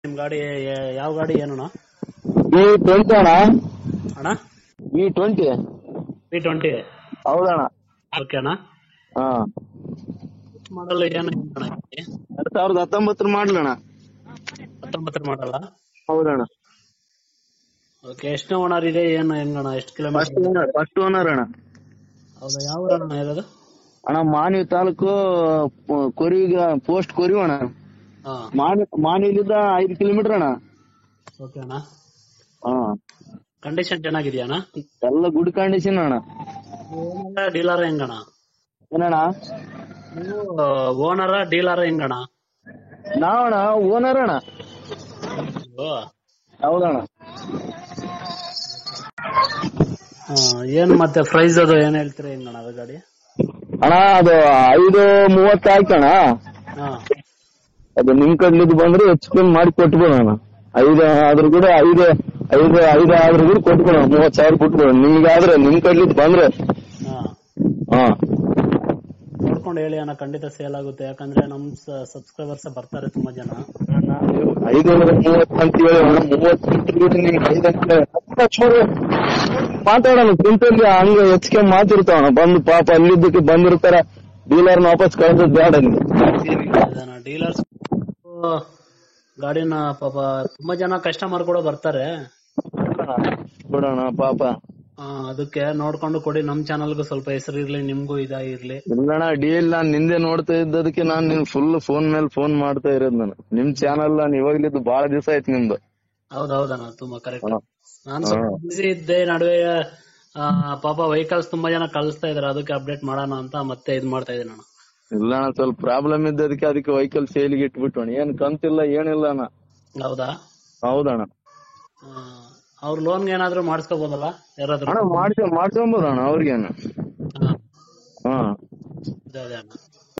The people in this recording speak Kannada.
ನಿಮ್ ಗಾಡಿ ಯಾವ ಗಾಡಿ ಏನಣ್ಣ? V20 ಅಣ್ಣ. ಅಣ್ಣ V20 V20 ಹೌದಣ್ಣ. ಓಕೆ ಅಣ್ಣ. ಹಾ, ಮಾಡಲ್ ಏನು ಅಣ್ಣ? 2019 ಮಾಡ್ಲಣ್ಣ. 19 ಮಾಡಲ್ಲ. ಹೌದಣ್ಣ. ಓಕೆ, ಎಷ್ಟು ಓನರ್ ಇದೆ ಏನು ಹೆಂಗಣ್ಣ? ಎಷ್ಟು ಕಿಲೋಮೀಟರ್? ಫಸ್ಟ್ ಓನರ್ ಅಣ್ಣ. ಹೌದಾ, ಯಾವ ಊರು ಅಣ್ಣ ಇರೋದು? ಅಣ್ಣ ಮಾನ್ವಿ ತಾಲೂಕು, ಕೊರಿವಿಗ ಪೋಸ್ಟ್ ಕೊರಿವ ಅಣ್ಣ. ಹಾ, ಮಾನ್ವಿಲಿದ್ದ 5 ಕಿಲೋಮೀಟರ್ ಅಣ್ಣ. ಓಕೆ ಅಣ್ಣ. ಹಾ, ಕಂಡೀಷನ್ ಚೆನ್ನಾಗಿದೆಯಾ ಅಣ್ಣ? ಎಲ್ಲ ಗುಡ್ ಕಂಡೀಷನ್ ಅಣ್ಣ. ಡೀಲರ್ ಹೆಂಗಣ್ಣ? ಏನಣ್ಣ? ನೀವು ಓನರ ಡೀಲರ್ ಹೆಂಗಣ್ಣ? ನಾವಣ್ಣ ಓನರ್ ಅಣ್ಣ. ಹೌದಣ್ಣ. ಏನ್ ಮತ್ತೆ ಪ್ರೈಸ್ ಅದು ಏನ್ ಹೇಳ್ತೀರಿ ಹೆಂಗಣ್ಣ ಅದು ಗಾಡಿ? ಅಣ್ಣ ಅದು 5:30 ಆಯ್ತಣ್ಣ. ಹಾ, ಅದು ನಿಮ್ ಕಡ್ಲಿದ್ದು ಬಂದ್ರೆ ಹೆಚ್ಚು ಮಾಡಿ ಕೊಟ್ಬಿಡೋಣ. 5 ಆದ್ರೂ ಕೂಡ 5 ಆದ್ರೂ ಕೂಡ ಕೊಟ್ಬಿಡೋಣ. 30,000 ಕೊಟ್ಬಿಡೋಣ. ನಿಮ್ಗಾದ್ರೆ ನಿಮ್ ಕಡ್ಲಿದ್ದು ಬಂದ್ರೆ. ಹಾ, ಹಾ, ನೋಡ್ಕೊಂಡು ಹೇಳಿ ಅಣ್ಣ, ಖಂಡಿತ ಸೇಲ್ ಆಗುತ್ತೆ. ಯಾಕಂದ್ರೆ ನಮ್ ಸಬ್ಸ್ಕ್ರೈಬರ್ಸ್ ಬರ್ತಾರೆ ತುಂಬಾ ಜನ. 530 ಅಂತ ಹೇಳಿ ಅಣ್ಣ. 30 ನಿಮ್ಗೆ ಮಾತಾಡೋಣ. ಪ್ರಿಂಟಲ್ಲಿ ಹಂಗ ಹೆಚ್ಚಿಗೆ ಮಾತಿರ್ತಾವಣ್ಣ. ಬಂದು ಪಾಪ ಅಲ್ಲಿದ್ದಕ್ಕೆ ಬಂದಿರ್ತಾರ, ಡೀಲರ್ನ ವಾಪಸ್ ಕಳ್ಸೋದ್ ಬೇಡ. ಡೀಲರ್ಸ್ ಗಾಡಿನ ಪಾಪ ತುಂಬಾ ಜನ ಕಸ್ಟಮರ್ ಕೂಡ ಬರ್ತಾರೆ. ಬಿಡೋಣ ಪಾಪ. ಅದಕ್ಕೆ ನೋಡ್ಕೊಂಡು ಕೊಡಿ. ನಮ್ ಚಾನಲ್ಗೂ ಸ್ವಲ್ಪ ಹೆಸರು ಇರ್ಲಿ, ನಿಮ್ಗೂ ಇದಾಗಿರ್ಲಿ. ಇಲ್ಲಣ್ಣ, ಡೀಲ್ ನಾನ್ ನಿಂದೆ ನೋಡ್ತಾ ಇದ್ದದಕ್ಕೆ ನಾನ್ ನಿನ್ ಫುಲ್ ಫೋನ್ ಮೇಲೆ ಫೋನ್ ಮಾಡ್ತಾ ಇರೋದ್ ನಾನು. ನಿಮ್ ಚಾನಲ್ ನಾನು ಇವಾಗ್ಲಿದ್ದು ಬಹಳ ದಿವಸ ಆಯ್ತು ನಿಮ್ದು. ಹೌದೌದಣ್ಣ, ತುಂಬಾ ಕರೆಕ್ಟ್. ನಾನ್ ಸ್ವಲ್ಪ ಬಿಸಿ ಇದ್ದೆ ನಡುವೆ. ಪಾಪ ವೆಹಿಕಲ್ಸ್ ತುಂಬಾ ಜನ ಕಳಿಸ್ತಾ ಇದಾರೆ, ಅದಕ್ಕೆ ಅಪ್ಡೇಟ್ ಮಾಡೋಣ ಅಂತ ಮತ್ತೆ ಇದ್ ಮಾಡ್ತಾ ಇದ್ದೀನಿ ಅಣ್ಣ. ಇಲ್ಲಣ್ಣ, ಸ್ವಲ್ಪ ಪ್ರಾಬ್ಲಮ್ ಇದ್ದದಕ್ಕೆ ಅದಕ್ಕೆ ವೆಹಿಕಲ್ ಸೇಲಿಗೆ ಇಟ್ಬಿಟ್ಟೋಣ. ಏನ್ ಕಂತಿಲ್ಲ ಏನಿಲ್ಲ ಅಣ್ಣ. ಹೌದಾ? ಹೌದಣ್ಣ. ಅವ್ರ ಲೋನ್ಗೆ ಏನಾದ್ರು ಮಾಡಿಸ್ಕೋಬಹುದಲ್ಲ ಯಾರಾದ್ರೂ? ಅಣ್ಣ ಮಾಡ್ಸ್ಕೊಂಬೋದಣ್ಣ ಅವ್ರಿಗೇನು. ಹಾ, ಅದೇ ಅಣ್ಣ.